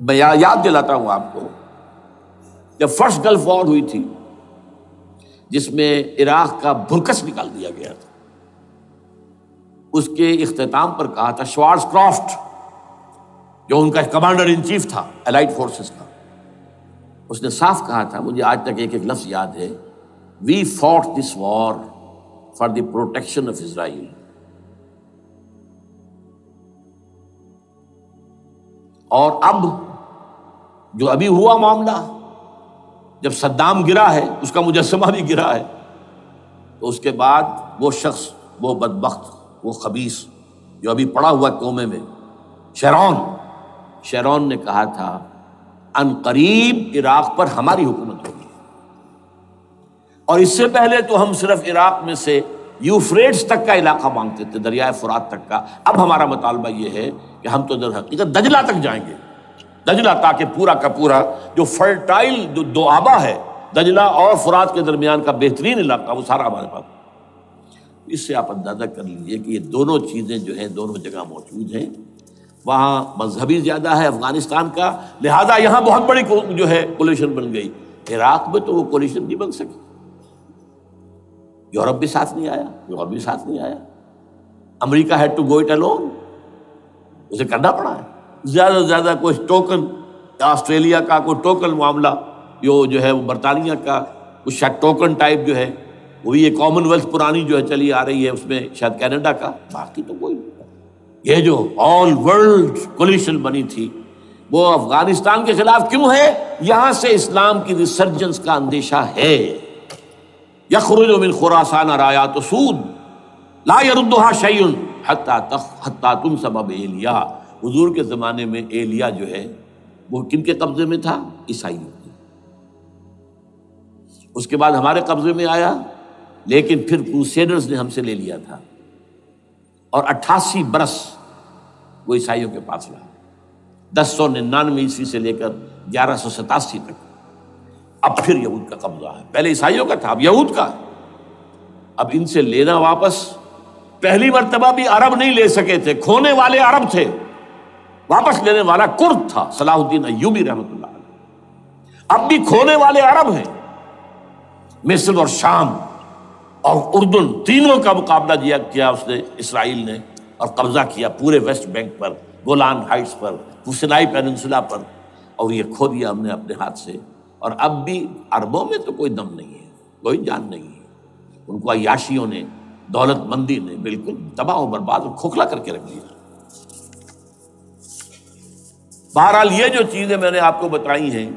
میں یاد دلاتا ہوں آپ کو، جب فرسٹ گلف وار ہوئی تھی جس میں عراق کا بھرکس نکال دیا گیا تھا، اس کے اختتام پر کہا تھا شوارز کرافٹ، جو ان کا کمانڈر ان چیف تھا الائڈ فورسز کا، اس نے صاف کہا تھا، مجھے آج تک ایک لفظ یاد ہے، we fought this war for the protection of Israel. اور اب جو ابھی ہوا معاملہ، جب صدام گرا ہے، اس کا مجسمہ بھی گرا ہے، تو اس کے بعد وہ شخص، وہ بدبخت، وہ خبیث جو ابھی پڑا ہوا کومے میں، شیرون نے کہا تھا ان قریب عراق پر ہماری حکومت ہوگی. اور اس سے پہلے تو ہم صرف عراق میں سے یوفریٹس تک کا علاقہ مانگتے تھے، دریائے فرات تک کا. اب ہمارا مطالبہ یہ ہے کہ ہم تو در حقیقت دجلہ تک جائیں گے، دجلہ، تاکہ پورا کا پورا جو فرٹائل جو دو آبا ہے دجلہ اور فرات کے درمیان کا بہترین علاقہ، وہ سارا ہمارے پاس. اس سے آپ اندازہ کر لیجیے کہ یہ دونوں چیزیں جو ہیں دونوں جگہ موجود ہیں. وہاں مذہبی زیادہ ہے افغانستان کا، لہذا یہاں بہت بڑی جو ہے کولیشن بن گئی. عراق میں تو وہ کولیشن نہیں بن سکی. یورپ بھی ساتھ نہیں آیا، امریکہ had to go it alone, اسے کرنا پڑا ہے. زیادہ سے زیادہ کوئی ٹوکن، آسٹریلیا کا کوئی ٹوکن معاملہ، جو ہے وہ برطانیہ کا کچھ شاید ٹوکن ٹائپ جو ہے، وہی یہ کامن ویلتھ پرانی جو ہے چلی آ رہی ہے، اس میں شاید کینیڈا کا، باقی تو کوئی نہیں. یہ جو آل ورلڈ کولیشن بنی تھی وہ افغانستان کے خلاف کیوں ہے؟ یہاں سے اسلام کی ریسرجنس کا اندیشہ ہے. یخرج من خراسان رایات سود لا یردها شیء حتی تنصب بایلیا. حضور کے زمانے میں ایلیا جو ہے وہ کن کے قبضے میں تھا؟ عیسائیوں کے. اس کے بعد ہمارے قبضے میں آیا، لیکن پھر کروسیڈرز نے ہم سے لے لیا تھا، اور 88 برس وہ عیسائیوں کے پاس رہا، 1099 عیسوی سے لے کر 1187 تک. اب پھر یہود کا قبضہ ہے. پہلے عیسائیوں کا تھا، اب یہود کا. اب ان سے لینا واپس، پہلی مرتبہ بھی عرب نہیں لے سکے تھے، کھونے والے عرب تھے، واپس لینے والا کرد تھا، صلاح الدین ایوبی رحمۃ اللہ علیہ. اب بھی کھونے والے عرب ہیں. مصر اور شام اور اردن تینوں کا مقابلہ کیا اس نے، اسرائیل نے، اور قبضہ کیا پورے ویسٹ بینک پر، گولان ہائٹس پر، سینائی پیننسولا پر، اور یہ کھو دیا ہم نے اپنے ہاتھ سے. اور اب بھی عربوں میں تو کوئی دم نہیں ہے، کوئی جان نہیں ہے. ان کو عیاشیوں نے، دولت مندی نے بالکل تباہ و برباد اور کھوکھلا کر کے رکھ دیا. بہرحال یہ جو چیزیں میں نے آپ کو بتائی ہیں،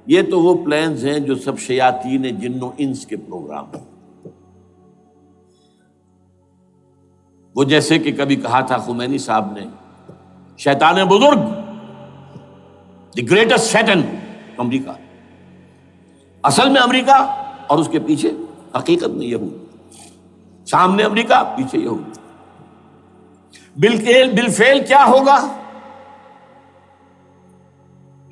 یہ تو وہ پلانز ہیں جو سب شیاطین جن و انس کے پروگرام ہیں. وہ جیسے کہ کبھی کہا تھا خمینی صاحب نے، شیطان بزرگ، دی گریٹسٹ شیطن، امریکہ. اصل میں امریکہ، اور اس کے پیچھے حقیقت میں یہود. سامنے امریکہ، پیچھے یہود. بالفعل کیا ہوگا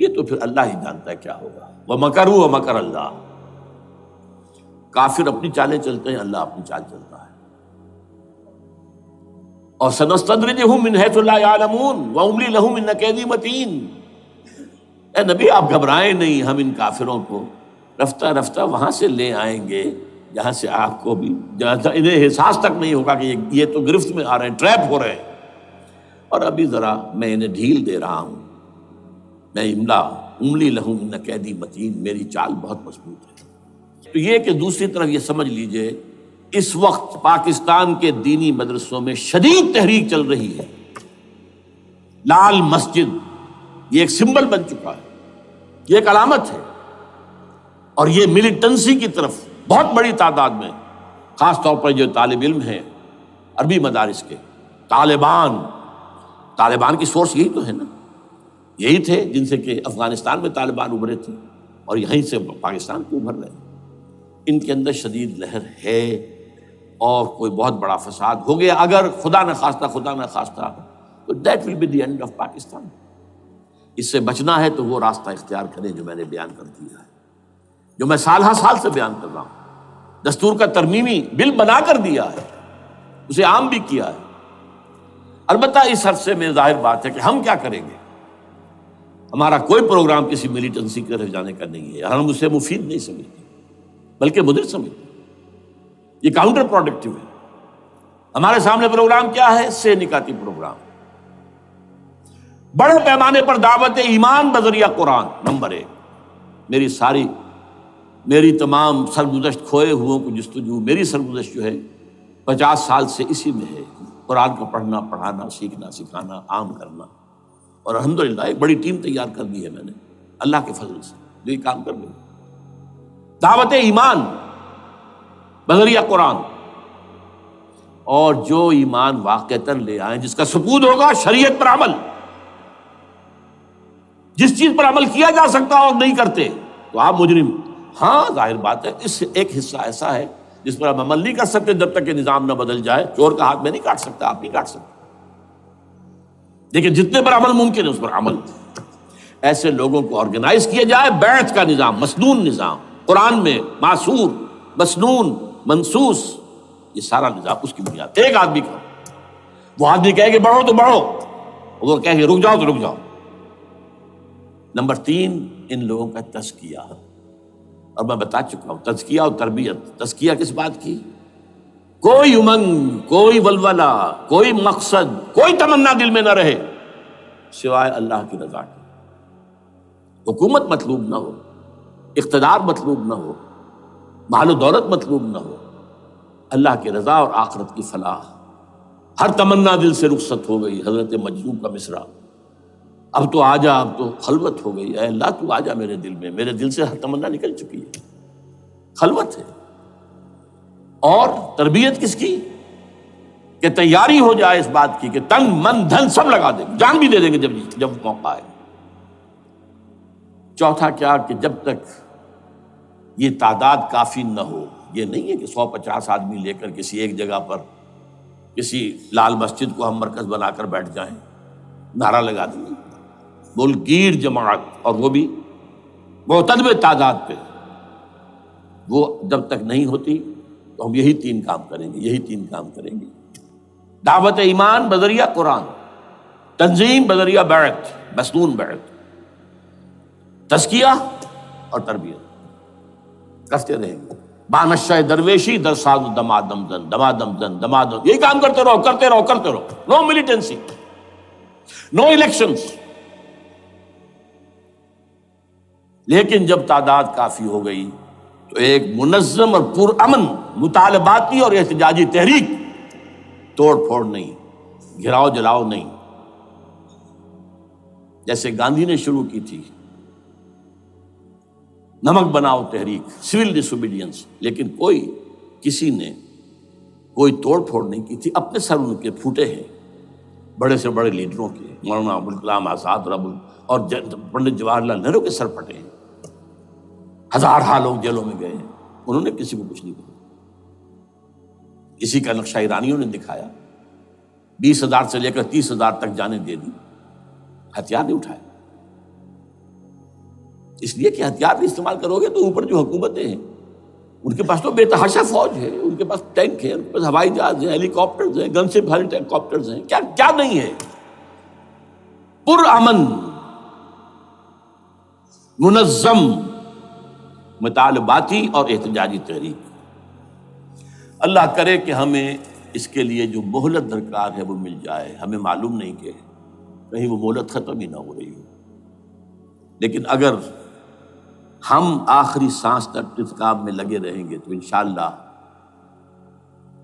یہ تو پھر اللہ ہی جانتا ہے کیا ہوگا. وَمَكَرُوا وَمَكَرَ اللَّهُ. کافر اپنی چالیں چلتے ہیں، اللہ اپنی چال چلتا ہے. اور سَنَسْتَدْرِجُهُم مِّنْ حَيْثُ لَا يَعْلَمُونَ وَأُمْلِي لَهُمْ إِنَّ كَيْدِي مَتِينٌ. اے نبی آپ گھبرائیں نہیں، ہم ان کافروں کو رفتہ رفتہ وہاں سے لے آئیں گے جہاں سے آپ کو بھی انہیں احساس تک نہیں ہوگا کہ یہ تو گرفت میں آ رہے ہیں، ٹریپ ہو رہے ہیں. اور ابھی ذرا میں انہیں ڈھیل دے رہا ہوں. میں املی لہم ان قیدی متین، میری چال بہت مضبوط ہے. تو یہ کہ دوسری طرف یہ سمجھ لیجئے اس وقت پاکستان کے دینی مدرسوں میں شدید تحریک چل رہی ہے. لال مسجد یہ ایک سمبل بن چکا ہے، یہ ایک علامت ہے. اور یہ ملیٹنسی کی طرف بہت بڑی تعداد میں، خاص طور پر جو طالب علم ہیں عربی مدارس کے، طالبان کی سورس یہی تو ہے نا، یہی تھے جن سے کہ افغانستان میں طالبان ابھرے تھے. اور یہیں سے پاکستان کو ابھر رہے ہیں. ان کے اندر شدید لہر ہے، اور کوئی بہت بڑا فساد ہو گیا اگر خدا نہ خواستہ تو that will be the end of Pakistan. اس سے بچنا ہے تو وہ راستہ اختیار کریں جو میں نے بیان کر دیا ہے، جو میں سال ہر سال سے بیان کر رہا ہوں. دستور کا ترمیمی بل بنا کر دیا ہے، اسے عام بھی کیا ہے. البتہ اس عرصے میں ظاہر بات ہے کہ ہم کیا کریں گے. ہمارا کوئی پروگرام کسی ملیٹنسی کے طرف جانے کا نہیں ہے. ہم اسے مفید نہیں سمجھتے بلکہ مضر سمجھتے. یہ کاؤنٹر پروڈکٹیو ہے. ہمارے سامنے پروگرام کیا ہے؟ سے نکاتی پروگرام، بڑے پیمانے پر دعوت ایمان بذریعہ قرآن. نمبر 1، میری تمام سرگزشت کھوئے ہوئوں کو جستجو، میری سرگزشت جو ہے 50 سال سے اسی میں ہے، قرآن کا پڑھنا، پڑھانا، سیکھنا، سکھانا، عام کرنا. اور الحمدللہ ایک بڑی ٹیم تیار کر دی ہے میں نے اللہ کے فضل سے، جو یہ کام کر رہی ہے. دعوت ایمان بذریعہ قرآن. اور جو ایمان واقعتاً لے آئیں، جس کا ثبوت ہوگا شریعت پر عمل، جس چیز پر عمل کیا جا سکتا اور نہیں کرتے تو آپ مجرم. ہاں ظاہر بات ہے اس سے ایک حصہ ایسا ہے جس پر آپ عمل نہیں کر سکتے جب تک کہ نظام نہ بدل جائے. چور کا ہاتھ میں نہیں کاٹ سکتا، آپ نہیں کاٹ سکتے، لیکن جتنے پر عمل ممکن ہے اس پر عمل. ایسے لوگوں کو آرگنائز کیا جائے. بیعت کا نظام، مسنون نظام، قرآن میں معصور، مسنون، منصوص، یہ سارا نظام اس کی بنیاد. ایک آدمی کا، وہ آدمی کہے کہ بڑھو تو بڑھو، وہ کہے کہ رک جاؤ تو رک جاؤ. نمبر 3، ان لوگوں کا تزکیہ. اور میں بتا چکا ہوں تزکیہ اور تربیت. تزکیہ کس بات کی؟ کوئی امنگ، کوئی ولولہ، کوئی مقصد، کوئی تمنا دل میں نہ رہے سوائے اللہ کی رضا کی. حکومت مطلوب نہ ہو، اقتدار مطلوب نہ ہو، مال و دولت مطلوب نہ ہو، اللہ کی رضا اور آخرت کی فلاح. ہر تمنا دل سے رخصت ہو گئی. حضرت مجذوب کا مصرع، اب تو آجا، اب تو خلوت ہو گئی. اے اللہ تو آجا میرے دل میں، میرے دل سے ہر تمنا نکل چکی ہے، خلوت ہے. اور تربیت کس کی؟ کہ تیاری ہو جائے اس بات کی کہ تن من دھن سب لگا دیں گے، جان بھی دے دیں گے جب موقع آئے. چوتھا کیا؟ کہ جب تک یہ تعداد کافی نہ ہو. یہ نہیں ہے کہ 150 آدمی لے کر کسی ایک جگہ پر کسی لال مسجد کو ہم مرکز بنا کر بیٹھ جائیں، نعرہ لگا دیں. بول گیر جماعت، اور وہ بھی معتدل تعداد پہ. وہ جب تک نہیں ہوتی تو ہم یہی 3 کام کریں گے. دعوت ایمان بذریعہ قرآن، تنظیم بذریعہ بیعت، مسنون بیعت، تزکیہ اور تربیت کرتے رہیں گے. بانشہ درویشی در ساز دمادم زن، دمادم زن، دمادم، یہی کام کرتے رہو. نو ملیٹنسی، نو الیکشنز. لیکن جب تعداد کافی ہو گئی تو ایک منظم اور پرامن مطالباتی اور احتجاجی تحریک، توڑ پھوڑ نہیں، گھراؤ جلاؤ نہیں، جیسے گاندھی نے شروع کی تھی، نمک بناؤ تحریک، سول ڈس اوبیڈینس. لیکن کسی نے کوئی توڑ پھوڑ نہیں کی تھی. اپنے سر ان کے پھوٹے ہیں بڑے سے بڑے لیڈروں کے، مولانا ابوالکلام آزاد اور پنڈت جواہر لال نہرو کے سر پھٹے ہیں. ہزار لوگ جیلوں میں گئے ہیں، انہوں نے کسی کو کچھ نہیں کہا. اسی کا نقشہ ایرانیوں نے دکھایا. 20,000 سے لے کر 30,000 تک جانیں دے دی، ہتھیار نہیں اٹھائے. اس لیے کہ ہتھیار بھی استعمال کرو گے تو اوپر جو حکومتیں ہیں ان کے پاس تو بے تحاشا فوج ہے، ان کے پاس ٹینک ہے، ان کے پاس ہوائی جہاز ہیں، ہیلی کاپٹرز ہیں، گن سے بھرے ہیلی کاپٹرز ہیں. کیا کیا نہیں ہے. پرامن، منظم مطالباتی اور احتجاجی تحریک. اللہ کرے کہ ہمیں اس کے لیے جو مہلت درکار ہے وہ مل جائے. ہمیں معلوم نہیں کہ کہیں وہ مہلت ختم ہی نہ ہو رہی ہو. لیکن اگر ہم آخری سانس تک اس کام میں لگے رہیں گے تو انشاءاللہ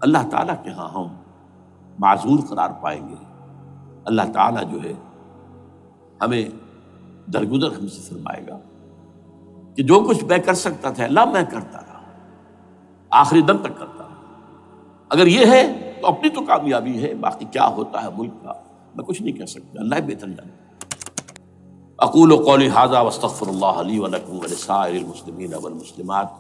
اللہ تعالیٰ کے ہاں ہم معذور قرار پائیں گے. اللہ تعالیٰ جو ہے ہمیں درگزر ہم سے فرمائے گا کہ جو کچھ میں کر سکتا تھا اللہ میں کرتا رہا، آخری دم تک کرتا رہا. اگر یہ ہے تو اپنی تو کامیابی ہے، باقی کیا ہوتا ہے ملک کا میں کچھ نہیں کہہ سکتا، اللہ بہتر جانتا. اقول قولی ھذا واستغفر اللہ لی ولکم ولسائر المسلمین والمسلمات